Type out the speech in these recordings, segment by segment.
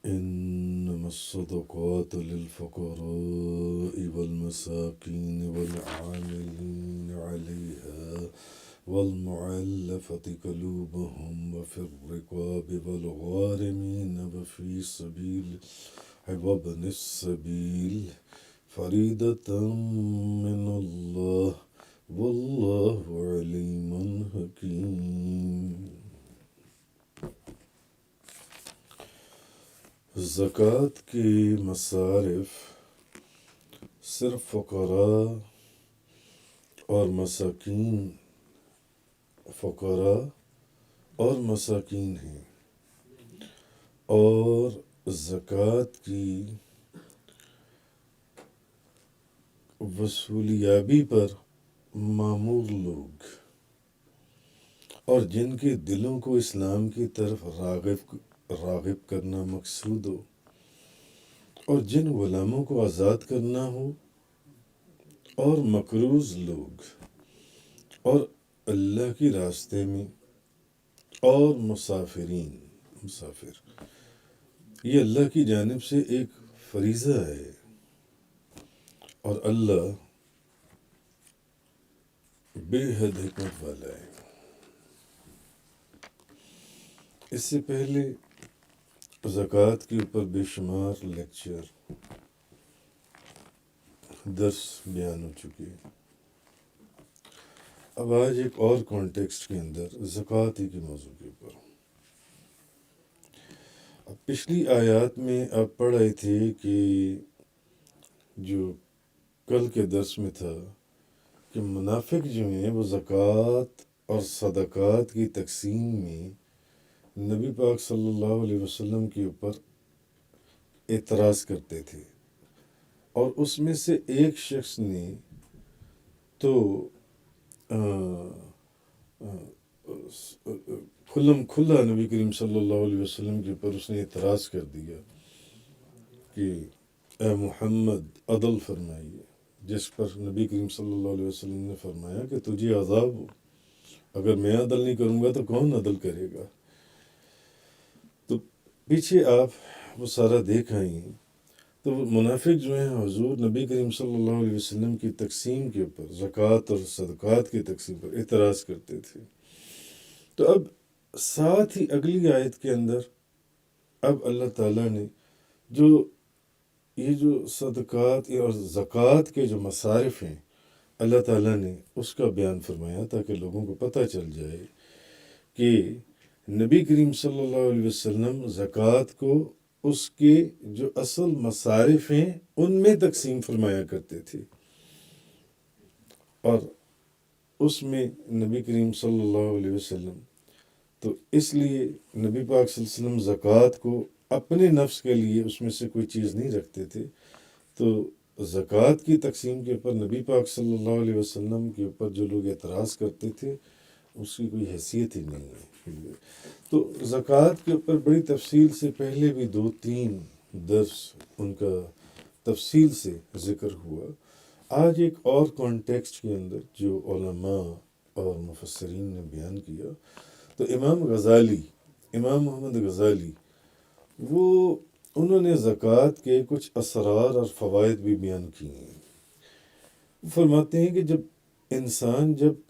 إنما الصدقات للفقراء والمساكين والعاملين عليها والمعلفة قلوبهم وفي الرقاب والغارمين وابن السبيل فريضة من الله والله عليم حكيم. زکوٰۃ کے مصارف صرف فقراء اور مساکین ہیں، اور زکوٰۃ کی وصولیابی پر مامور لوگ اور جن کے دلوں کو اسلام کی طرف راغب کرنا مقصود ہو، اور جن غلاموں کو آزاد کرنا ہو، اور مقروض لوگ، اور اللہ کے راستے میں، اور مسافر، یہ اللہ کی جانب سے ایک فریضہ ہے، اور اللہ بے حد حکمت والا ہے۔ اس سے پہلے زکوٰۃ کے اوپر بے شمار لیکچر، درس بیان ہو چکے۔ اب آج ایک اور کانٹیکسٹ کے اندر زکوٰۃ کے موضوع کے اوپر، اب پچھلی آیات میں آپ پڑھ رہے تھے کہ جو کل کے درس میں تھا کہ منافق جو ہیں وہ زکوٰۃ اور صدقات کی تقسیم میں نبی پاک صلی اللہ علیہ وسلم کے اوپر اعتراض کرتے تھے، اور اس میں سے ایک شخص نے تو کھلا نبی کریم صلی اللہ علیہ وسلم کے اوپر اس نے اعتراض کر دیا کہ اے محمد عدل فرمائیے، جس پر نبی کریم صلی اللہ علیہ وسلم نے فرمایا کہ تجھے عذاب ہو، اگر میں عدل نہیں کروں گا تو کون عدل کرے گا؟ تو پیچھے آپ وہ سارا دیکھ آئے ہیں۔ تو منافق جو ہیں حضور نبی کریم صلی اللہ علیہ وسلم کی تقسیم کے اوپر، زکوٰۃ اور صدقات کی تقسیم پر اعتراض کرتے تھے۔ تو اب ساتھ ہی اگلی آیت کے اندر اب اللہ تعالیٰ نے یہ جو صدقات اور زکوٰۃ کے جو مصارف ہیں، اللہ تعالیٰ نے اس کا بیان فرمایا تاکہ لوگوں کو پتہ چل جائے کہ نبی کریم صلی اللہ علیہ وسلم زکوٰۃ کو اس کے جو اصل مصارف ہیں ان میں تقسیم فرمایا کرتے تھے، اور اس میں نبی کریم صلی اللہ علیہ وسلم تو اس لیے نبی پاک صلی اللہ علیہ وسلم زکوٰۃ کو اپنے نفس کے لیے اس میں سے کوئی چیز نہیں رکھتے تھے، تو زکوٰۃ کی تقسیم کے اوپر نبی پاک صلی اللہ علیہ وسلم کے اوپر جو لوگ اعتراض کرتے تھے اس کی کوئی حیثیت ہی نہیں ہے۔ تو زکوٰۃ کے اوپر بڑی تفصیل سے پہلے بھی 2-3 درس ان کا تفصیل سے ذکر ہوا۔ آج ایک اور کانٹیکسٹ کے اندر جو علماء اور مفسرین نے بیان کیا، تو امام محمد غزالی انہوں نے زکوٰۃ کے کچھ اسرار اور فوائد بھی بیان کیے ہیں۔ وہ فرماتے ہیں کہ جب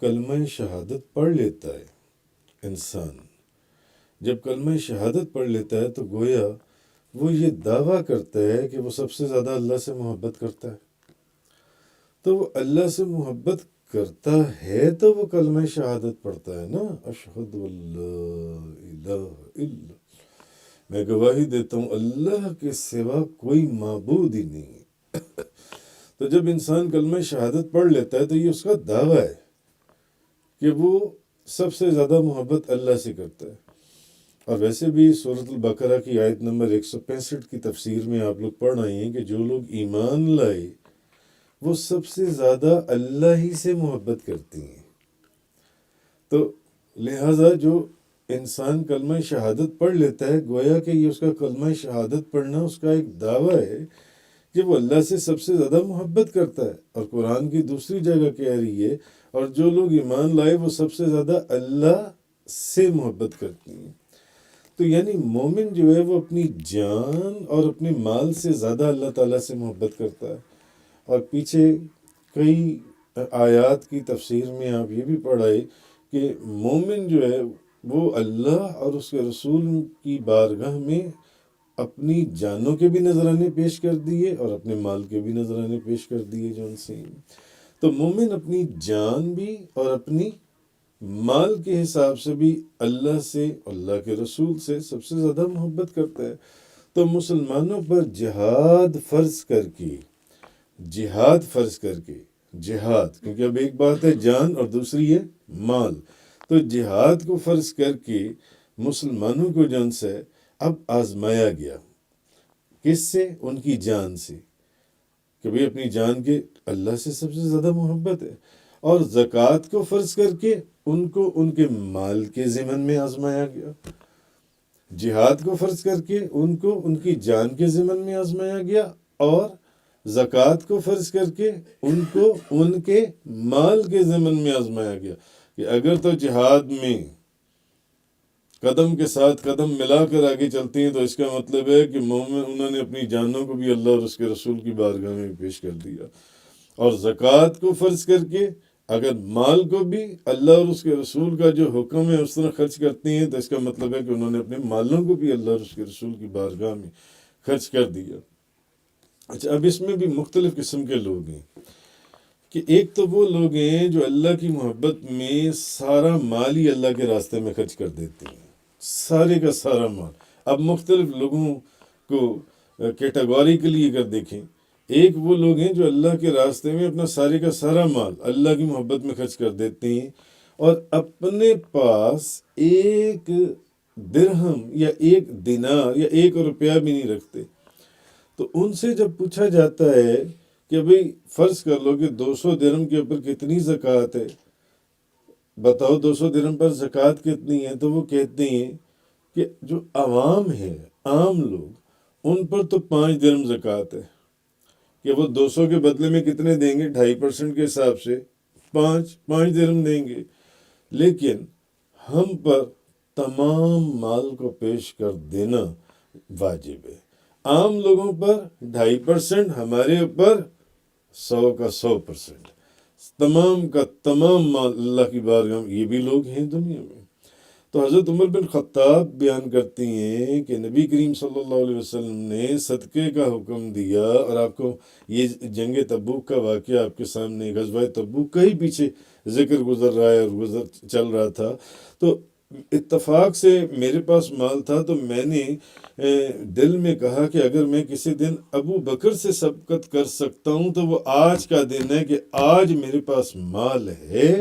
کلمہ شہادت پڑھ لیتا ہے، جب کلمہ شہادت پڑھ لیتا ہے تو گویا وہ یہ دعویٰ کرتا ہے کہ وہ سب سے زیادہ اللہ سے محبت کرتا ہے۔ تو وہ اللہ سے محبت کرتا ہے تو وہ کلمہ شہادت پڑھتا ہے نا، اشہد اللہ الہ الا، میں گواہی دیتا ہوں اللہ کے سوا کوئی معبود ہی نہیں۔ تو جب انسان کلمہ شہادت پڑھ لیتا ہے تو یہ اس کا دعویٰ ہے کہ وہ سب سے زیادہ محبت اللہ سے کرتا ہے۔ اور ویسے بھی سورۃ البقرہ کی آیت نمبر 165 کی تفسیر میں آپ لوگ پڑھ رہے ہیں کہ جو لوگ ایمان لائے وہ سب سے زیادہ اللہ ہی سے محبت کرتے ہیں۔ تو لہٰذا جو انسان کلمہ شہادت پڑھ لیتا ہے گویا کہ یہ اس کا کلمہ شہادت پڑھنا اس کا ایک دعویٰ ہے کہ وہ اللہ سے سب سے زیادہ محبت کرتا ہے۔ اور قرآن کی دوسری جگہ کہہ رہی ہے اور جو لوگ ایمان لائے وہ سب سے زیادہ اللہ سے محبت کرتے ہیں۔ تو تو یعنی مومن جو ہے وہ اپنی جان اور اپنے مال سے زیادہ اللہ تعالیٰ سے محبت کرتا ہے. اور پیچھے کئی آیات کی تفسیر میں آپ یہ بھی پڑھائے کہ مومن جو ہے وہ اللہ اور اس کے رسول کی بارگاہ میں اپنی جانوں کے بھی نذرانے پیش کر دیے اور اپنے مال کے بھی نذرانے پیش کر دیے جو ان سے. تو مومن اپنی جان بھی اور اپنی مال کے حساب سے بھی اللہ سے، اللہ کے رسول سے سب سے زیادہ محبت کرتا ہے. تو مسلمانوں پر جہاد فرض کر کے جہاد، کیونکہ اب ایک بات ہے جان اور دوسری ہے مال، تو جہاد کو فرض کر کے مسلمانوں کو جن سے اب آزمایا گیا. کس سے؟ ان کی جان سے، کہ بھئی اپنی جان کے اللہ سے سب سے زیادہ محبت ہے. اور زکوٰۃ کو فرض کر کے ان کو ان کے مال کے ضمن میں آزمایا گیا. جہاد کو فرض کر کے ان کو ان کی جان کے ضمن میں آزمایا گیا، اور زکوٰۃ کو فرض کر کے ان کو ان کے مال کے ضمن میں آزمایا گیا. کہ اگر تو جہاد میں قدم کے ساتھ قدم ملا کر آگے چلتے ہیں تو اس کا مطلب ہے کہ مومن انہوں نے اپنی جانوں کو بھی اللہ اور اس کے رسول کی بارگاہ میں پیش کر دیا. اور زکوٰۃ کو فرض کر کے اگر مال کو بھی اللہ اور اس کے رسول کا جو حکم ہے اس طرح خرچ کرتے ہیں تو اس کا مطلب ہے کہ انہوں نے اپنے مالوں کو بھی اللہ اور اس کے رسول کی بارگاہ میں خرچ کر دیا. اچھا، اب اس میں بھی مختلف قسم کے لوگ ہیں کہ ایک تو وہ لوگ ہیں جو اللہ کی محبت میں سارا مال ہی اللہ کے راستے میں خرچ کر دیتے ہیں، سارے کا سارا مال. اب مختلف لوگوں کو کیٹاگوریکلی اگر دیکھیں، ایک وہ لوگ ہیں جو اللہ کے راستے میں اپنا سارے کا سارا مال اللہ کی محبت میں خرچ کر دیتے ہیں اور اپنے پاس ایک درہم یا ایک دینار یا ایک روپیہ بھی نہیں رکھتے. تو ان سے جب پوچھا جاتا ہے کہ بھئی فرض کر لو کہ 200 درہم کے اوپر کتنی زکوٰۃ ہے، بتاؤ 200 درہم پر زکوٰۃ کتنی ہے، تو وہ کہتے ہیں کہ جو عوام ہے، عام لوگ، ان پر تو 5 درہم زکوٰۃ ہے. کہ وہ 200 کے بدلے میں کتنے دیں گے؟ 2.5% کے حساب سے 5 درہم دیں گے. لیکن ہم پر تمام مال کو پیش کر دینا واجب ہے. عام لوگوں پر 2.5%، ہمارے اوپر 100 کا 100%، تمام کا تمام مال اللہ کی بارگاہ میں. یہ بھی لوگ ہیں دنیا میں. تو حضرت عمر بن خطاب بیان کرتی ہیں کہ نبی کریم صلی اللہ علیہ وسلم نے صدقے کا حکم دیا، اور آپ کو یہ جنگ تبوک کا واقعہ آپ کے سامنے، غزوہ تبوک کا ہی پیچھے ذکر گزر رہا ہے اور چل رہا تھا. تو اتفاق سے میرے پاس مال تھا تو میں نے دل میں کہا کہ اگر میں کسی دن ابو بکر سے سبقت کر سکتا ہوں تو وہ آج کا دن ہے کہ آج میرے پاس مال ہے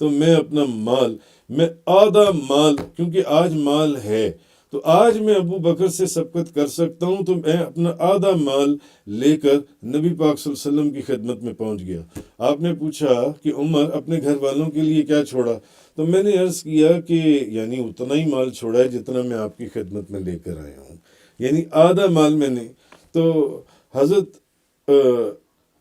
تو میں اپنا مال، میں آدھا مال، کیونکہ آج مال ہے تو آج میں ابو بکر سے سبقت کر سکتا ہوں، تو میں اپنا آدھا مال لے کر نبی پاک صلی اللہ علیہ وسلم کی خدمت میں پہنچ گیا. آپ نے پوچھا کہ عمر اپنے گھر والوں کے لیے کیا چھوڑا؟ تو میں نے عرض کیا کہ یعنی اتنا ہی مال چھوڑا ہے جتنا میں آپ کی خدمت میں لے کر آیا ہوں، یعنی آدھا مال میں نے. تو حضرت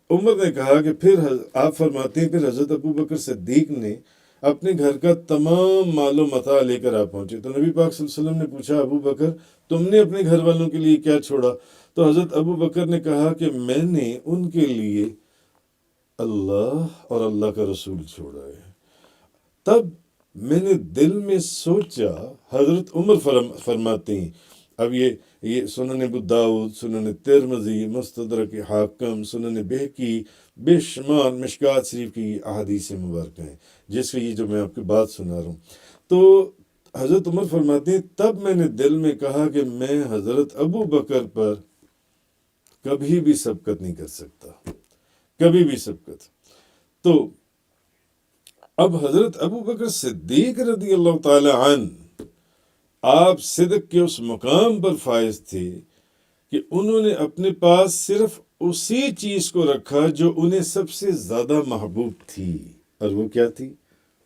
عمر نے کہا کہ پھر آپ فرماتے ہیں پھر حضرت ابو بکر صدیق نے اپنے گھر کا تمام مال و متاع لے کر آپ پہنچے. تو نبی پاک صلی اللہ علیہ وسلم نے پوچھا ابو بکر تم نے اپنے گھر والوں کے لیے کیا چھوڑا؟ تو حضرت ابو بکر نے کہا کہ میں نے ان کے لیے اللہ اور اللہ کا رسول چھوڑا ہے. تب میں نے دل میں سوچا، حضرت عمر فرماتے ہیں، اب یہ سنن ابو داؤد، سنن ترمذی، مستدرک حاکم، سنن بہقی، بے شمار مشکات شریف کی احادیث مبارکہ ہیں جس سے یہ جو میں آپ کی بات سنا رہا ہوں. تو حضرت عمر فرماتے ہیں تب میں نے دل میں کہا کہ میں حضرت ابو بکر پر کبھی بھی سبقت نہیں کر سکتا، کبھی بھی سبقت. تو اب حضرت ابو بکر صدیق رضی اللہ تعالی عنہ آپ صدق کے اس مقام پر فائز تھے کہ انہوں نے اپنے پاس صرف اسی چیز کو رکھا جو انہیں سب سے زیادہ محبوب تھی، اور وہ کیا تھی؟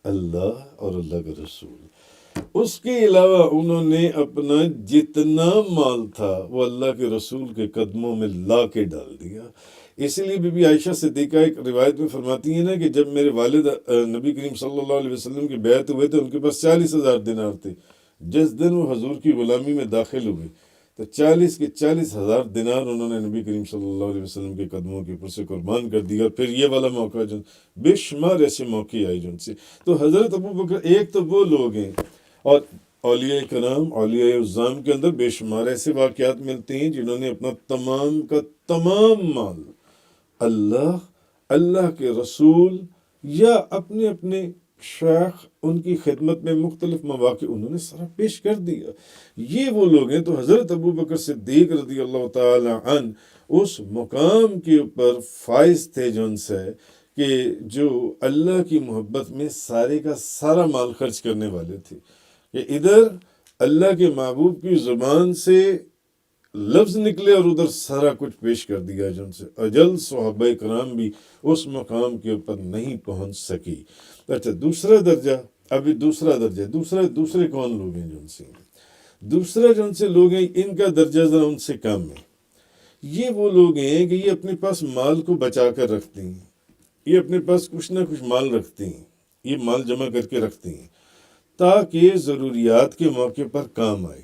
اللہ اور اللہ کا رسول. اس کے علاوہ انہوں نے اپنا جتنا مال تھا وہ اللہ کے رسول کے قدموں میں لا کے ڈال دیا. اسی لیے بی بی عائشہ صدیقہ ایک روایت میں فرماتی ہیں نا کہ جب میرے والد نبی کریم صلی اللہ علیہ وسلم کی بیعت ہوئے تھے ان کے پاس 40,000 دینار تھے. جس دن وہ حضور کی غلامی میں داخل ہوئے تو 40,000 دینار انہوں نے نبی کریم صلی اللہ علیہ وسلم کے قدموں کے اوپر سے قربان کر دیا. اور پھر یہ والا موقع جو بے شمار ایسے موقع آئے جن سے. تو حضرت ابو بکر ایک تو وہ لوگ ہیں، اور اولیاء کرام اولیاء عظام کے اندر بے شمار ایسے واقعات ملتے ہیں جنہوں نے اپنا تمام کا تمام مال اللہ کے رسول یا اپنے اپنے شیخ ان کی خدمت میں مختلف مواقع انہوں نے سارا پیش کر دیا. یہ وہ لوگ ہیں. تو حضرت ابو بکر صدیق رضی اللہ تعالی عنہ اس مقام کے اوپر فائز تھے جن سے کہ جو اللہ کی محبت میں سارے کا سارا مال خرچ کرنے والے تھے، کہ ادھر اللہ کے محبوب کی زبان سے لفظ نکلے اور ادھر سارا کچھ پیش کر دیا جن سے اجل صحابہ کرام بھی اس مقام کے اوپر نہیں پہنچ سکی. اچھا دوسرا درجہ، ابھی دوسرا درجہ، دوسرے کون لوگ ہیں جن سے؟ دوسرا جن سے لوگ ہیں ان کا درجہ ذرا ان سے کم ہے. یہ وہ لوگ ہیں کہ یہ اپنے پاس مال کو بچا کر رکھتے ہیں، یہ اپنے پاس کچھ نہ کچھ مال رکھتے ہیں، یہ مال جمع کر کے رکھتے ہیں تاکہ ضروریات کے موقع پر کام آئے.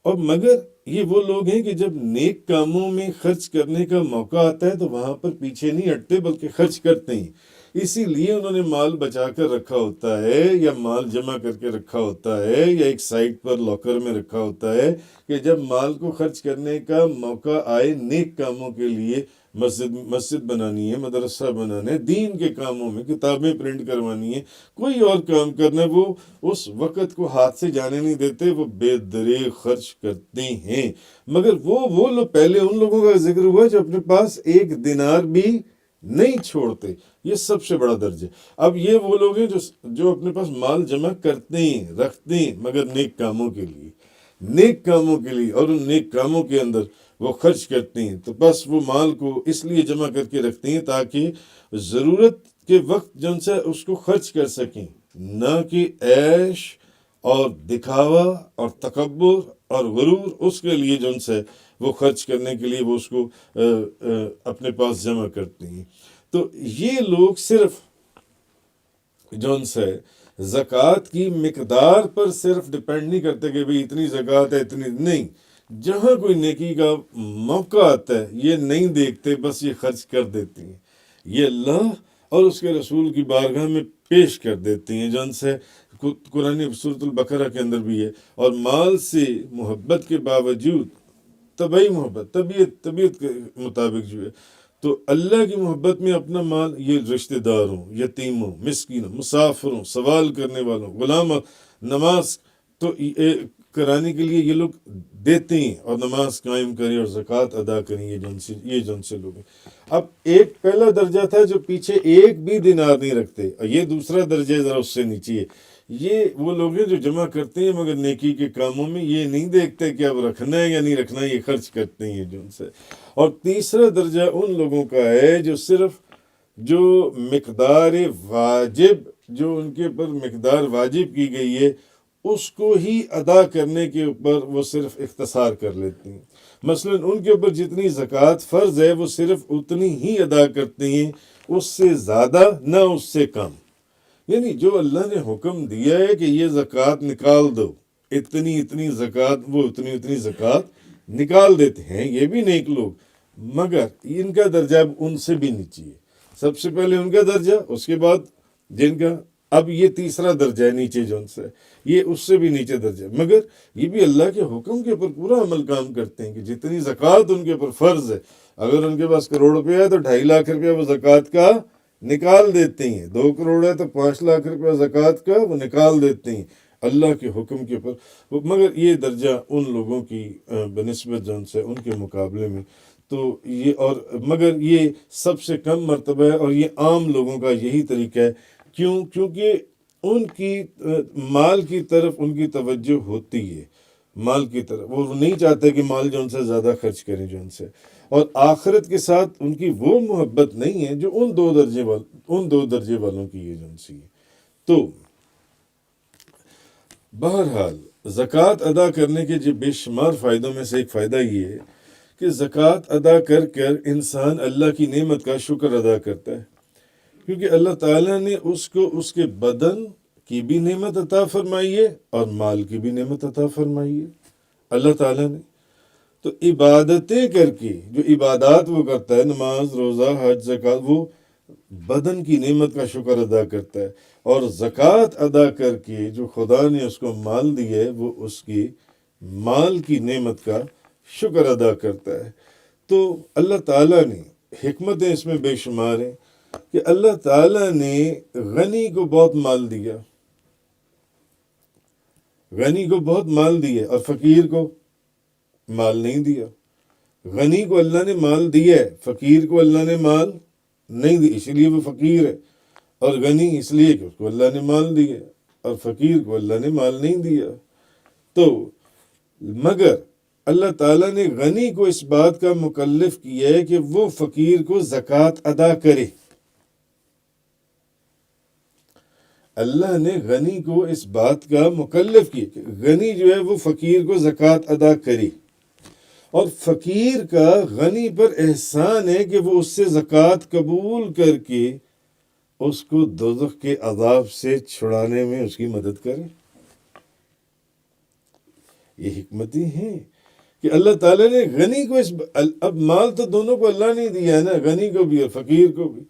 اور مگر یہ وہ لوگ ہیں کہ جب نیک کاموں میں خرچ کرنے کا موقع آتا ہے تو وہاں پر پیچھے نہیں ہٹتے بلکہ خرچ کرتے ہیں. اسی لیے انہوں نے مال بچا کر رکھا ہوتا ہے یا مال جمع کر کے رکھا ہوتا ہے یا ایک سائٹ پر لاکر میں رکھا ہوتا ہے کہ جب مال کو خرچ کرنے کا موقع آئے نیک کاموں کے لیے، مسجد بنانی ہے، مدرسہ بنانا ہے، دین کے کاموں میں کتابیں پرنٹ کروانی ہے، کوئی اور کام کرنا ہے، وہ اس وقت کو ہاتھ سے جانے نہیں دیتے، وہ بے دریغ خرچ کرتے ہیں. مگر وہ لوگ، پہلے ان لوگوں کا ذکر ہوا جو اپنے پاس ایک دینار بھی نہیں چھوڑتے. یہ سب سے بڑا درجہ. اب یہ وہ لوگ ہیں جو اپنے پاس مال جمع کرتے ہیں، رکھتے ہیں، مگر نیک کاموں کے لیے اور ان نیک کاموں کے اندر وہ خرچ کرتے ہیں. تو بس وہ مال کو اس لیے جمع کر کے رکھتے ہیں تاکہ ضرورت کے وقت جن سے اس کو خرچ کر سکیں، نہ کہ عیش اور دکھاوا اور تکبر اور غرور اس کے لیے جن سے وہ خرچ کرنے کے لیے وہ اس کو اپنے پاس جمع کرتے ہیں. تو یہ لوگ صرف جون سے زکوٰۃ کی مقدار پر صرف ڈپینڈ نہیں کرتے کہ بھئی اتنی زکوٰۃ ہے اتنی نہیں. جہاں کوئی نیکی کا موقع آتا ہے یہ نہیں دیکھتے، بس یہ خرچ کر دیتے ہیں، یہ اللہ اور اس کے رسول کی بارگاہ میں پیش کر دیتے ہیں. جون سے قرآن سورۃ البقرہ کے اندر بھی ہے. اور مال سے محبت کے باوجود طبعی محبت، طبیعت کے مطابق جو ہے، تو اللہ کی محبت میں اپنا مال یہ رشتہ داروں، یتیموں، مسکینوں، مسافروں، سوال کرنے والوں، غلاموں، نماز تو کرانے کے لیے یہ لوگ دیتے ہیں اور نماز قائم کریں اور زکوٰۃ ادا کریں. یہ جن سے لوگ ہیں. اب ایک پہلا درجہ تھا جو پیچھے ایک بھی دینار نہیں رکھتے، اور یہ دوسرا درجہ ذرا اس سے نیچے ہے. یہ وہ لوگ ہیں جو جمع کرتے ہیں مگر نیکی کے کاموں میں یہ نہیں دیکھتے کہ اب رکھنا ہے یا نہیں رکھنا ہے، یہ خرچ کرتے ہیں جو ان سے. اور تیسرا درجہ ان لوگوں کا ہے جو صرف جو مقدار واجب، جو ان کے اوپر مقدار واجب کی گئی ہے اس کو ہی ادا کرنے کے اوپر وہ صرف اختصار کر لیتے ہیں. مثلا ان کے اوپر جتنی زکوٰۃ فرض ہے وہ صرف اتنی ہی ادا کرتے ہیں، اس سے زیادہ نہ اس سے کم. یعنی جو اللہ نے حکم دیا ہے کہ یہ زکوٰۃ نکال دو، اتنی زکوٰۃ، وہ اتنی زکوٰۃ نکال دیتے ہیں. یہ بھی نیک لوگ، مگر ان کا درجہ اب ان سے بھی نیچے ہے. سب سے پہلے ان کا درجہ، اس کے بعد جن کا، اب یہ تیسرا درجہ ہے نیچے جو ان سے، یہ اس سے بھی نیچے درجہ. مگر یہ بھی اللہ کے حکم کے اوپر پورا عمل کام کرتے ہیں کہ جتنی زکوٰۃ ان کے اوپر فرض ہے، اگر ان کے پاس کروڑ روپیہ ہے تو 2.5 لاکھ روپیہ وہ زکوٰۃ کا نکال دیتے ہیں. 2 کروڑ ہے تو 5 لاکھ روپیہ زکوٰۃ کا وہ نکال دیتے ہیں اللہ کے حکم کے اوپر. مگر یہ درجہ ان لوگوں کی بنسبت جن سے ان کے مقابلے میں تو یہ، اور مگر یہ سب سے کم مرتبہ ہے اور یہ عام لوگوں کا یہی طریقہ ہے. کیونکہ ان کی مال کی طرف ان کی توجہ ہوتی ہے، مال کی طرف وہ نہیں چاہتے کہ مال جو ان سے زیادہ خرچ کریں جو ان سے، اور آخرت کے ساتھ ان کی وہ محبت نہیں ہے جو ان دو درجے والوں کی ہے جو ان سے. تو بہرحال زکوٰۃ ادا کرنے کے جو بے شمار فائدوں میں سے ایک فائدہ یہ ہے کہ زکوٰۃ ادا کر انسان اللہ کی نعمت کا شکر ادا کرتا ہے، کیونکہ اللہ تعالیٰ نے اس کو اس کے بدن کی بھی نعمت عطا فرمائی ہے اور مال کی بھی نعمت عطا فرمائی ہے اللہ تعالیٰ نے. تو عبادتیں کر کے جو عبادات وہ کرتا ہے، نماز، روزہ، حج، زکوٰۃ، وہ بدن کی نعمت کا شکر ادا کرتا ہے، اور زکوٰۃ ادا کر کے جو خدا نے اس کو مال دی ہے وہ اس کی مال کی نعمت کا شکر ادا کرتا ہے. تو اللہ تعالیٰ نے حکمتیں اس میں بے شمار ہیں کہ اللہ تعالیٰ نے غنی کو بہت مال دیا، غنی کو بہت مال دیا، اور فقیر کو مال نہیں دیا. غنی کو اللہ نے مال دیا ہے، فقیر کو اللہ نے مال نہیں دیا، اس لیے وہ فقیر ہے. اور غنی اس لیے کہ اس کو اللہ نے مال دیا، اور فقیر کو اللہ نے مال نہیں دیا. تو مگر اللہ تعالیٰ نے غنی کو اس بات کا مکلف کیا ہے کہ وہ فقیر کو زکوٰۃ ادا کرے. اللہ نے غنی کو اس بات کا مکلف کیا کہ غنی جو ہے وہ فقیر کو زکوٰۃ ادا کرے، اور فقیر کا غنی پر احسان ہے کہ وہ اس سے زکوٰۃ قبول کر کے اس کو دوزخ کے عذاب سے چھڑانے میں اس کی مدد کرے. یہ حکمتیں ہیں کہ اللہ تعالیٰ نے غنی کو اب مال تو دونوں کو اللہ نے دیا ہے نا، غنی کو بھی اور فقیر کو بھی.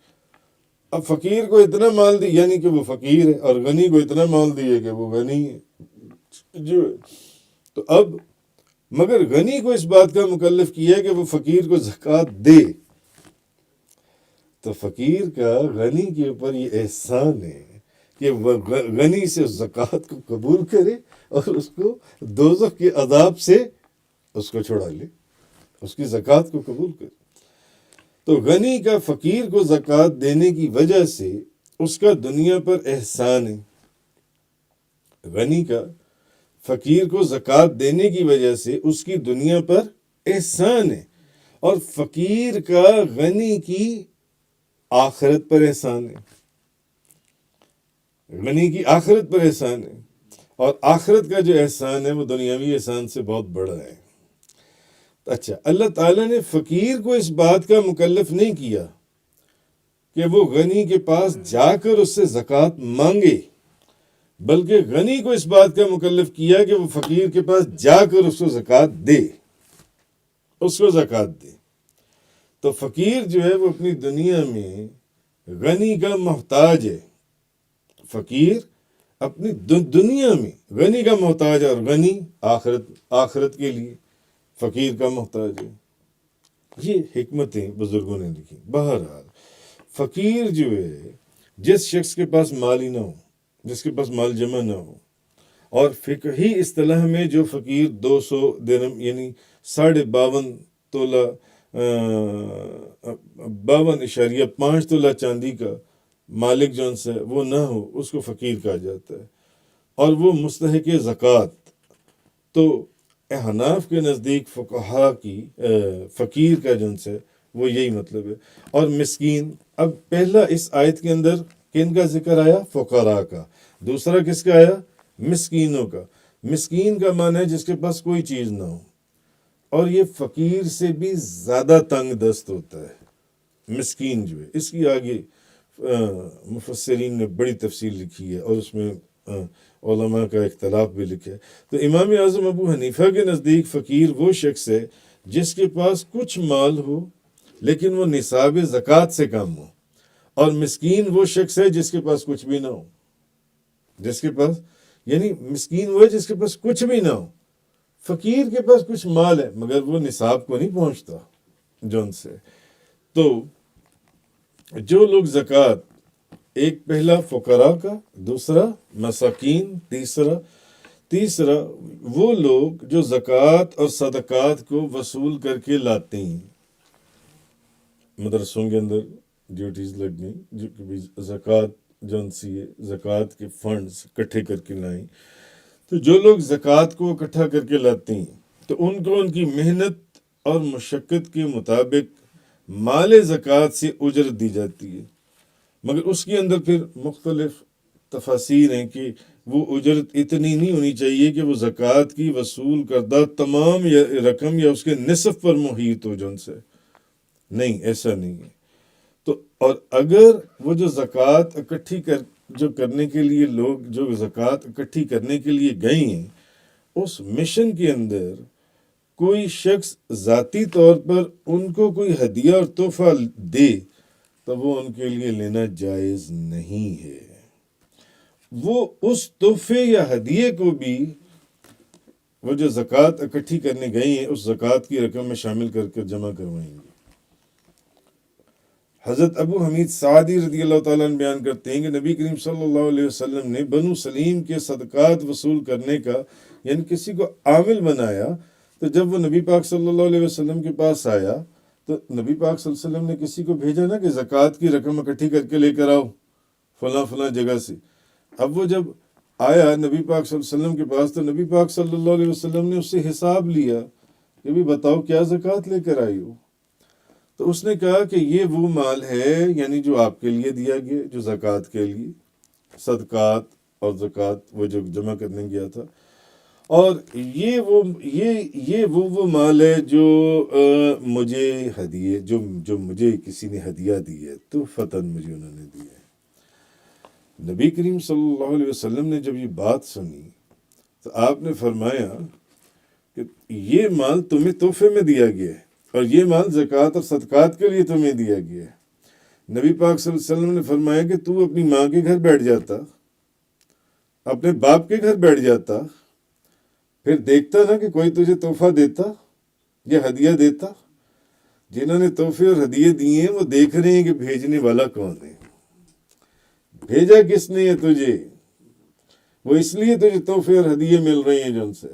اب فقیر کو اتنا مال دی یعنی کہ وہ فقیر ہے، اور غنی کو اتنا مال دیا کہ وہ غنی ہے جو. تو اب مگر غنی کو اس بات کا مکلف کیا ہے کہ وہ فقیر کو زکوٰۃ دے. تو فقیر کا غنی کے اوپر یہ احسان ہے کہ وہ غنی سے زکوٰۃ کو قبول کرے اور اس کو دوزخ کے عذاب سے اس کو چھڑا لے، اس کی زکوٰۃ کو قبول کرے. تو غنی کا فقیر کو زکوٰۃ دینے کی وجہ سے اس کا دنیا پر احسان ہے. غنی کا فقیر کو زکوٰۃ دینے کی وجہ سے اس کی دنیا پر احسان ہے، اور فقیر کا غنی کی آخرت پر احسان ہے. غنی کی آخرت پر احسان ہے، اور آخرت کا جو احسان ہے وہ دنیاوی احسان سے بہت بڑا ہے. اچھا، اللہ تعالیٰ نے فقیر کو اس بات کا مکلف نہیں کیا کہ وہ غنی کے پاس جا کر اس سے زکوٰۃ مانگے، بلکہ غنی کو اس بات کا مکلف کیا کہ وہ فقیر کے پاس جا کر اس کو زکوٰۃ دے، اس کو زکوٰۃ دے. تو فقیر جو ہے وہ اپنی دنیا میں غنی کا محتاج ہے. فقیر اپنی دنیا میں غنی کا محتاج ہے، اور غنی آخرت کے لیے فقیر کا محتاج ہے. یہ حکمتیں بزرگوں نے لکھی. بہرحال فقیر جو ہے، جس شخص کے پاس مال ہی نہ ہو، جس کے پاس مال جمع نہ ہو، اور فقہی اصطلاح میں جو فقیر 200 درہم یعنی 52.5 تولہ 52.5 تولہ چاندی کا مالک جون سے وہ نہ ہو، اس کو فقیر کہا جاتا ہے، اور وہ مستحق زکوٰۃ. تو احناف کے نزدیک فقہا کی فقیر کا جن سے وہ یہی مطلب ہے. اور مسکین، اب پہلا اس آیت کے اندر کن کا ذکر آیا؟ فقراء کا. دوسرا کس کا آیا؟ مسکینوں کا. مسکین کا معنی ہے جس کے پاس کوئی چیز نہ ہو، اور یہ فقیر سے بھی زیادہ تنگ دست ہوتا ہے مسکین جو ہے. اس کی آگے مفسرین نے بڑی تفصیل لکھی ہے، اور اس میں علماء کا اختلاف بھی لکھا ہے. تو امام اعظم ابو حنیفہ کے نزدیک فقیر وہ شخص ہے جس کے پاس کچھ مال ہو لیکن وہ نصاب زکوٰۃ سے کم ہو، اور مسکین وہ شخص ہے جس کے پاس کچھ بھی نہ ہو. جس کے پاس یعنی مسکین وہ ہے جس کے پاس کچھ بھی نہ ہو. فقیر کے پاس کچھ مال ہے مگر وہ نصاب کو نہیں پہنچتا جون سے. تو جو لوگ زکوٰۃ، ایک پہلا فقراء کا، دوسرا مساکین، تیسرا وہ لوگ جو زکوٰۃ اور صدقات کو وصول کر کے لاتے ہیں. مدرسوں کے اندر ڈیوٹیز لگنی، جو کہ زکوٰۃ جون سی ہے، زکوٰۃ کے فنڈز اکٹھے کر کے لائیں. تو جو لوگ زکوٰۃ کو اکٹھا کر کے لاتے ہیں تو ان کو ان کی محنت اور مشقت کے مطابق مال زکوٰۃ سے اجرت دی جاتی ہے. مگر اس کے اندر پھر مختلف تفاصیر ہیں کہ وہ اجرت اتنی نہیں ہونی چاہیے کہ وہ زکوٰۃ کی وصول کردہ تمام رقم یا اس کے نصف پر محیط ہو جن سے. نہیں، ایسا نہیں ہے. تو اور اگر وہ جو زکوٰۃ اکٹھی جو کرنے کے لیے لوگ جو زکوٰۃ اکٹھی کرنے کے لیے گئے ہیں، اس مشن کے اندر کوئی شخص ذاتی طور پر ان کو کوئی ہدیہ اور تحفہ دے تو وہ ان کے لیے لینا جائز نہیں ہے۔ وہ اس تحفے یا ہدیے کو بھی وہ جو زکوٰۃ اکٹھی کرنے گئی ہیں اس زکوٰۃ کی رقم میں شامل کر کے جمع کروائیں گے۔ حضرت ابو حمید سعدی رضی اللہ تعالیٰ عنہ بیان کرتے ہیں کہ نبی کریم صلی اللہ علیہ وسلم نے بنو سلیم کے صدقات وصول کرنے کا یعنی کسی کو عامل بنایا، تو جب وہ نبی پاک صلی اللہ علیہ وسلم کے پاس آیا تو نبی پاک صلی اللہ علیہ وسلم نے کسی کو بھیجا نا کہ زکوٰۃ کی رقم اکٹھی کر کے لے کر آؤ فلاں فلاں جگہ سے۔ اب وہ جب آیا نبی پاک صلی اللہ علیہ وسلم کے پاس تو نبی پاک صلی اللہ علیہ وسلم نے اس سے حساب لیا کہ بھی بتاؤ کیا زکوٰۃ لے کر آئی ہو؟ تو اس نے کہا کہ یہ وہ مال ہے یعنی جو آپ کے لیے دیا گیا، جو زکوٰۃ کے لیے صدقات اور زکوٰۃ وہ جو جمع کرنے گیا تھا، اور یہ وہ مال ہے جو مجھے ہدیے جو مجھے کسی نے ہدیہ دی ہے، تو فتن مجھے انہوں نے دیا ہے۔ نبی کریم صلی اللہ علیہ وسلم نے جب یہ بات سنی تو آپ نے فرمایا کہ یہ مال تمہیں تحفے میں دیا گیا ہے اور یہ مال زکوٰۃ اور صدقات کے لیے تمہیں دیا گیا ہے۔ نبی پاک صلی اللہ علیہ وسلم نے فرمایا کہ تو اپنی ماں کے گھر بیٹھ جاتا، اپنے باپ کے گھر بیٹھ جاتا، پھر دیکھتا نا کہ کوئی تجھے تحفہ دیتا یا ہدیہ دیتا۔ جنہوں نے تحفے اور ہدیے دیے ہیں وہ دیکھ رہے ہیں کہ بھیجنے والا کون ہے، بھیجا کس نے ہے تجھے، وہ اس لیے تجھے تحفے اور ہدیے مل رہے ہیں جن سے،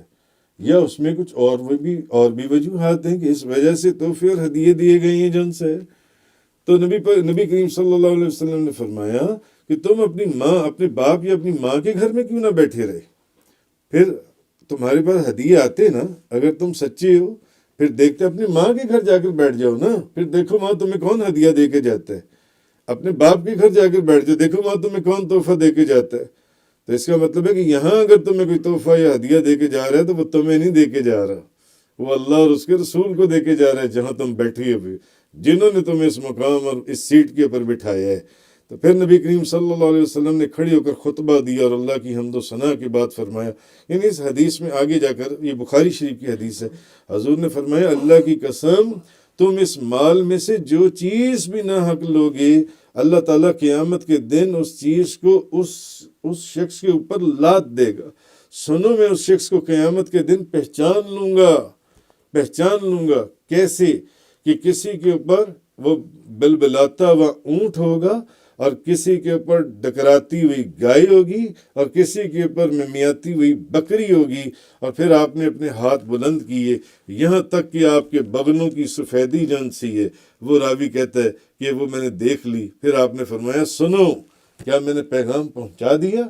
یا اس میں کچھ اور بھی وجوہات ہیں کہ اس وجہ سے تحفے اور ہدیے دیے گئے ہیں جن سے۔ تو نبی کریم صلی اللہ علیہ وسلم نے فرمایا کہ تم اپنی ماں، اپنے باپ یا اپنی ماں کے گھر میں کیوں نہ بیٹھے رہے، پھر تمہارے پاس ہدیے آتے نا، اگر تم سچے ہو پھر دیکھتے اپنی ماں کے گھر جا کر بیٹھ جاؤ نا، پھر دیکھو وہاں تمہیں کون ہدیہ دے کے جاتا ہے، اپنے باپ کے گھر جا کر بیٹھ جاؤ، دیکھو وہاں تمہیں کون تحفہ دے کے جاتا ہے۔ تو اس کا مطلب ہے کہ یہاں اگر تمہیں کوئی تحفہ یا ہدیہ دے کے جا رہا ہے تو وہ تمہیں نہیں دے کے جا رہا، وہ اللہ اور اس کے رسول کو دے کے جا رہا ہے جہاں تم بیٹھے ہوئے، جنہوں نے تمہیں اس مقام اور اس سیٹ کے اوپر بٹھایا ہے۔ تو پھر نبی کریم صلی اللہ علیہ وسلم نے کھڑی ہو کر خطبہ دیا اور اللہ کی حمد و ثنا کی بات فرمایا۔ یعنی اس حدیث میں آگے جا کر، یہ بخاری شریف کی حدیث ہے، حضور نے فرمایا اللہ کی قسم تم اس مال میں سے جو چیز بھی نہ حق لوگے، اللہ تعالیٰ قیامت کے دن اس چیز کو اس شخص کے اوپر لاد دے گا۔ سنو میں اس شخص کو قیامت کے دن پہچان لوں گا کیسے کہ کسی کے اوپر وہ بلبلاتا ہوا اونٹ ہوگا اور کسی کے اوپر ڈکراتی ہوئی گائے ہوگی اور کسی کے اوپر ممیاتی ہوئی بکری ہوگی، اور پھر آپ نے اپنے ہاتھ بلند کیے یہاں تک کہ آپ کے بغلوں کی سفیدی جن سی ہے، وہ راوی کہتا ہے کہ وہ میں نے دیکھ لی۔ پھر آپ نے فرمایا سنو کیا میں نے پیغام پہنچا دیا؟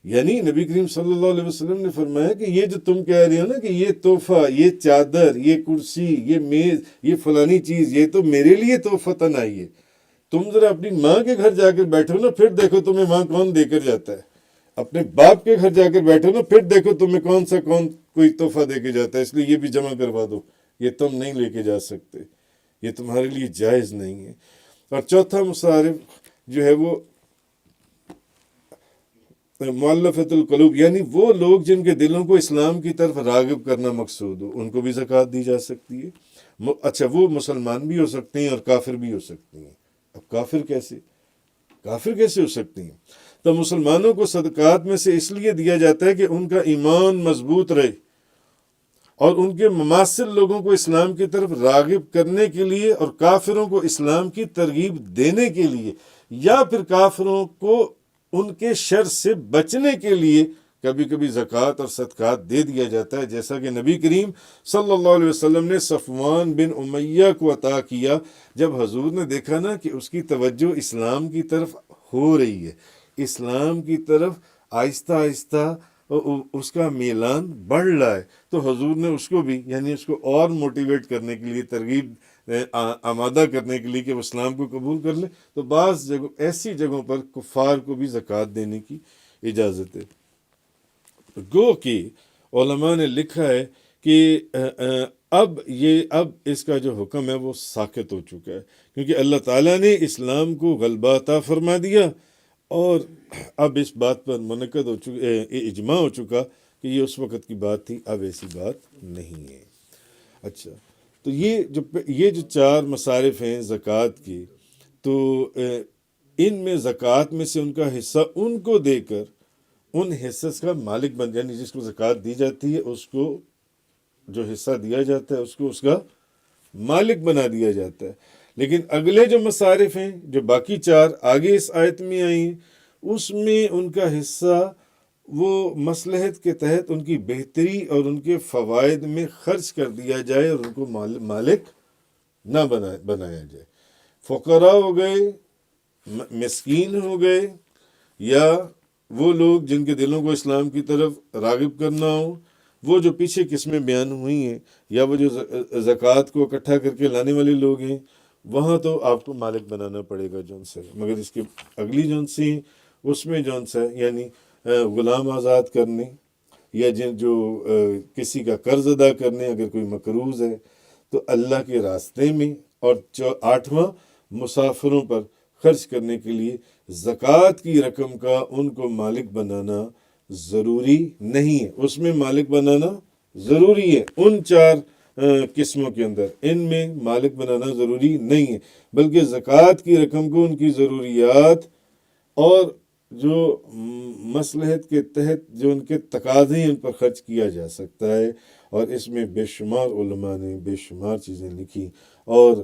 یعنی نبی کریم صلی اللہ علیہ وسلم نے فرمایا کہ یہ جو تم کہہ رہے ہو نا کہ یہ تحفہ، یہ چادر، یہ کرسی، یہ میز، یہ فلانی چیز، یہ تو میرے لیے تحفتاً آئی ہے، تم ذرا اپنی ماں کے گھر جا کر بیٹھو نا، پھر دیکھو تمہیں وہاں کون دے کر جاتا ہے، اپنے باپ کے گھر جا کر بیٹھو نا، پھر دیکھو تمہیں کون کوئی تحفہ دے کے جاتا ہے، اس لیے یہ بھی جمع کروا دو، یہ تم نہیں لے کے جا سکتے، یہ تمہارے لیے جائز نہیں ہے۔ اور چوتھا مصارف جو ہے وہ مؤلفۃ القلوب، یعنی وہ لوگ جن کے دلوں کو اسلام کی طرف راغب کرنا مقصود ہو، ان کو بھی زکوٰۃ دی جا سکتی ہے۔ اچھا، وہ مسلمان بھی ہو سکتے ہیں اور کافر بھی ہو سکتے ہیں۔ اب کافر کیسے ہو سکتے ہیں؟ تو مسلمانوں کو صدقات میں سے اس لیے دیا جاتا ہے کہ ان کا ایمان مضبوط رہے اور ان کے مماثل لوگوں کو اسلام کی طرف راغب کرنے کے لیے، اور کافروں کو اسلام کی ترغیب دینے کے لیے، یا پھر کافروں کو ان کے شر سے بچنے کے لیے کبھی کبھی زکوٰۃ اور صدقات دے دیا جاتا ہے، جیسا کہ نبی کریم صلی اللہ علیہ وسلم نے صفوان بن امیہ کو عطا کیا جب حضور نے دیکھا نا کہ اس کی توجہ اسلام کی طرف ہو رہی ہے، اسلام کی طرف آہستہ آہستہ اس کا میلان بڑھ رہا ہے، تو حضور نے اس کو بھی، یعنی اس کو اور موٹیویٹ کرنے کے لیے، ترغیب آمادہ کرنے کے لیے کہ وہ اسلام کو قبول کر لے، تو بعض ایسی جگہوں پر کفار کو بھی زکوٰۃ دینے کی اجازت ہے۔ گو کہ علماء نے لکھا ہے کہ اب اس کا جو حکم ہے وہ ساقط ہو چکا ہے، کیونکہ اللہ تعالیٰ نے اسلام کو غلبہ عطا فرما دیا، اور اب اس بات پر منعقد ہو چکا، اجماع ہو چکا کہ یہ اس وقت کی بات تھی، اب ایسی بات نہیں ہے۔ اچھا، تو یہ جو چار مصارف ہیں زکوٰۃ کی، تو ان میں زکوٰۃ میں سے ان کا حصہ ان کو دے کر ان حصص کا مالک بن، یعنی جس کو زکوٰۃ دی جاتی ہے اس کو جو حصہ دیا جاتا ہے اس کو اس کا مالک بنا دیا جاتا ہے۔ لیکن اگلے جو مصارف ہیں، جو باقی چار آگے اس آیت میں آئی ہیں، اس میں ان کا حصہ وہ مصلحت کے تحت ان کی بہتری اور ان کے فوائد میں خرچ کر دیا جائے اور ان کو مالک نہ بنایا جائے۔ فقراء ہو گئے، مسکین ہو گئے، یا وہ لوگ جن کے دلوں کو اسلام کی طرف راغب کرنا ہو، وہ جو پیچھے قسمیں بیان ہوئی ہیں، یا وہ جو زکوٰۃ کو اکٹھا کر کے لانے والے لوگ ہیں، وہاں تو آپ کو مالک بنانا پڑے گا جون سے۔ مگر اس کی اگلی جون سی اس میں جون سا یعنی غلام آزاد کرنے، یا جو کسی کا قرض ادا کرنے، اگر کوئی مقروض ہے تو اللہ کے راستے میں، اور آٹھواں مسافروں پر خرچ کرنے کے لیے زکوٰۃ کی رقم کا ان کو مالک بنانا ضروری نہیں ہے۔ اس میں مالک بنانا ضروری ہے، ان چار قسموں کے اندر ان میں مالک بنانا ضروری نہیں ہے، بلکہ زکوٰۃ کی رقم کو ان کی ضروریات اور جو مصلحت کے تحت جو ان کے تقاضے ہیں ان پر خرچ کیا جا سکتا ہے۔ اور اس میں بے شمار علماء نے بے شمار چیزیں لکھی، اور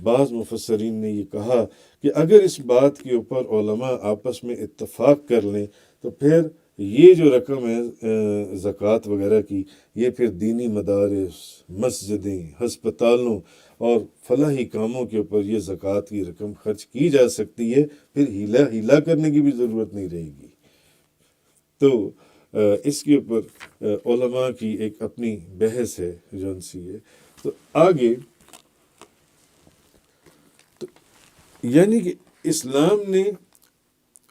بعض مفسرین نے یہ کہا کہ اگر اس بات کے اوپر علماء آپس میں اتفاق کر لیں تو پھر یہ جو رقم ہے زکوٰۃ وغیرہ کی، یہ پھر دینی مدارس، مسجدیں، ہسپتالوں اور فلاحی کاموں کے اوپر یہ زکوٰۃ کی رقم خرچ کی جا سکتی ہے، پھر ہیلا کرنے کی بھی ضرورت نہیں رہے گی۔ تو اس کے اوپر علماء کی ایک اپنی بحث ہے جون سی ہے۔ تو آگے یعنی کہ اسلام نے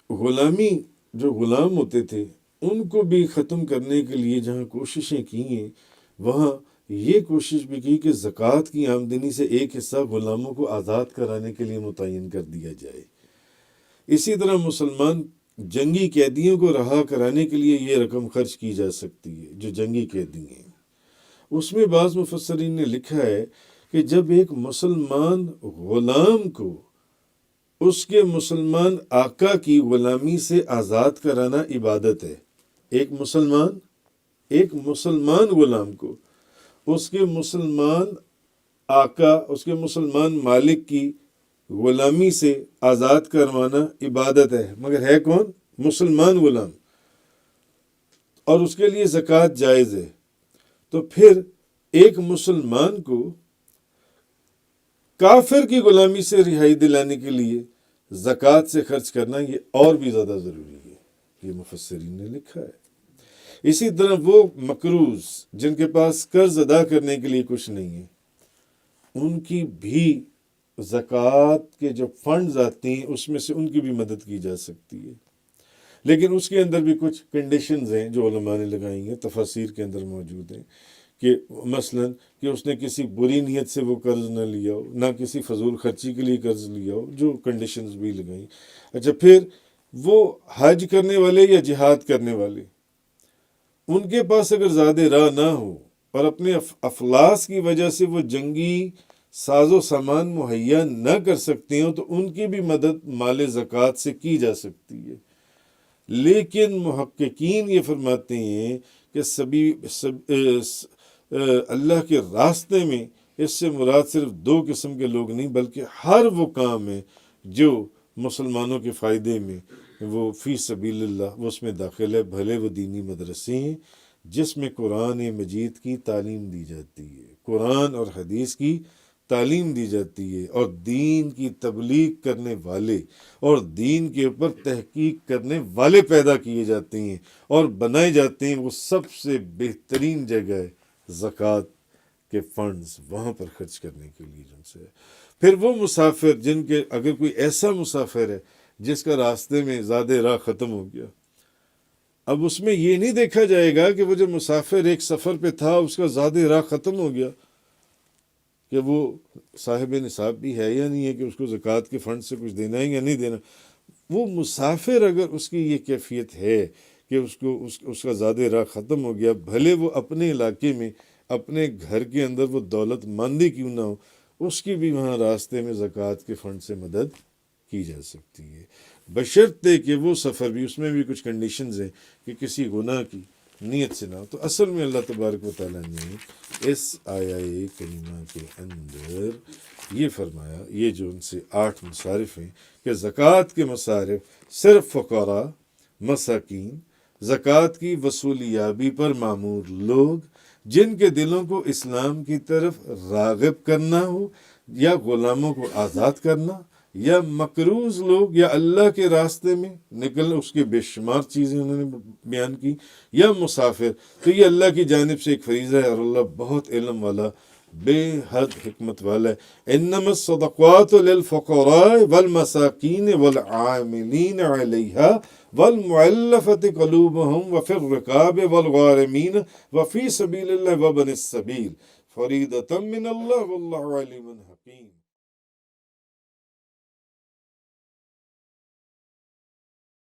غلامی، جو غلام ہوتے تھے ان کو بھی ختم کرنے کے لیے جہاں کوششیں کی ہیں، وہاں یہ کوشش بھی کی کہ زکوٰۃ کی آمدنی سے ایک حصہ غلاموں کو آزاد کرانے کے لیے متعین کر دیا جائے۔ اسی طرح مسلمان جنگی قیدیوں کو رہا کرانے کے لیے یہ رقم خرچ کی جا سکتی ہے، جو جنگی قیدی ہیں۔ اس میں بعض مفسرین نے لکھا ہے کہ جب ایک مسلمان غلام کو اس کے مسلمان آقا کی غلامی سے آزاد کرانا عبادت ہے، ایک مسلمان غلام کو اس کے مسلمان آقا، اس کے مسلمان مالک کی غلامی سے آزاد کروانا عبادت ہے، مگر ہے کون؟ مسلمان غلام، اور اس کے لیے زکوٰۃ جائز ہے۔ تو پھر ایک مسلمان کو کافر کی غلامی سے رہائی دلانے کے لیے زکوٰۃ سے خرچ کرنا یہ اور بھی زیادہ ضروری ہے، یہ مفسرین نے لکھا ہے۔ اسی طرح وہ مقروض جن کے پاس قرض ادا کرنے کے لیے کچھ نہیں ہے، ان کی بھی زکوٰۃ کے جو فنڈز آتے ہیں اس میں سے ان کی بھی مدد کی جا سکتی ہے، لیکن اس کے اندر بھی کچھ کنڈیشنز ہیں جو علماء نے لگائی ہیں، تفاسیر کے اندر موجود ہیں، کہ مثلا کہ اس نے کسی بری نیت سے وہ قرض نہ لیا ہو، نہ کسی فضول خرچی کے لیے قرض لیا ہو، جو کنڈیشنز بھی لگائیں۔ اچھا، پھر وہ حج کرنے والے یا جہاد کرنے والے، ان کے پاس اگر زیادہ راہ نہ ہو اور اپنے افلاس کی وجہ سے وہ جنگی ساز و سامان مہیا نہ کر سکتے ہوں تو ان کی بھی مدد مال زکوٰۃ سے کی جا سکتی ہے۔ لیکن محققین یہ فرماتے ہیں کہ اللہ کے راستے میں اس سے مراد صرف دو قسم کے لوگ نہیں، بلکہ ہر وہ کام ہے جو مسلمانوں کے فائدے میں وہ فی سبیل اللہ وہ اس میں داخل ہے، بھلے وہ دینی مدرسے ہیں جس میں قرآن مجید کی تعلیم دی جاتی ہے، قرآن اور حدیث کی تعلیم دی جاتی ہے، اور دین کی تبلیغ کرنے والے اور دین کے اوپر تحقیق کرنے والے پیدا کیے جاتے ہیں اور بنائے جاتے ہیں، وہ سب سے بہترین جگہ ہے زکوٰۃ کے فنڈز وہاں پر خرچ کرنے کے لیے جن سے۔ پھر وہ مسافر جن کے، اگر کوئی ایسا مسافر ہے جس کا راستے میں زیادہ راہ ختم ہو گیا، اب اس میں یہ نہیں دیکھا جائے گا کہ وہ جو مسافر ایک سفر پہ تھا اس کا زیادہ راہ ختم ہو گیا کہ وہ صاحب نصاب بھی ہے یا نہیں ہے، کہ اس کو زکوٰۃ کے فنڈ سے کچھ دینا ہے یا نہیں دینا۔ وہ مسافر اگر اس کی یہ کیفیت ہے کہ اس کا زاد راہ ختم ہو گیا، بھلے وہ اپنے علاقے میں اپنے گھر کے اندر وہ دولت مندی کیوں نہ ہو، اس کی بھی وہاں راستے میں زکوٰۃ کے فنڈ سے مدد کی جا سکتی ہے، بشرطے کہ وہ سفر بھی، اس میں بھی کچھ کنڈیشنز ہیں کہ کسی گناہ کی نیت سے نہ ہو۔ تو اصل میں اللہ تبارک و تعالیٰ نے اس آیہ کریمہ کے اندر یہ فرمایا، یہ جو ان سے 8 مصارف ہیں کہ زکوٰۃ کے مصارف صرف فقراء، مساکین، زکوٰۃ کی وصولیابی پر معمور لوگ جن کے دلوں کو اسلام کی طرف راغب کرنا ہو، یا غلاموں کو آزاد کرنا، یا مقروض لوگ، یا اللہ کے راستے میں نکلنا، اس کے بے شمار چیزیں انہوں نے بیان کی، یا مسافر، تو یہ اللہ کی جانب سے ایک فریضہ ہے، اور اللہ بہت علم والا، بے حد حکمت والا ہے۔ انما الصدقات للفقراء والمساکین والعاملین علیہا والمؤلفۃ قلوبہم وفی الرقاب والغارمین وفی سبیل اللہ وابن السبیل فریضۃ من اللہ واللہ علیم حکیم۔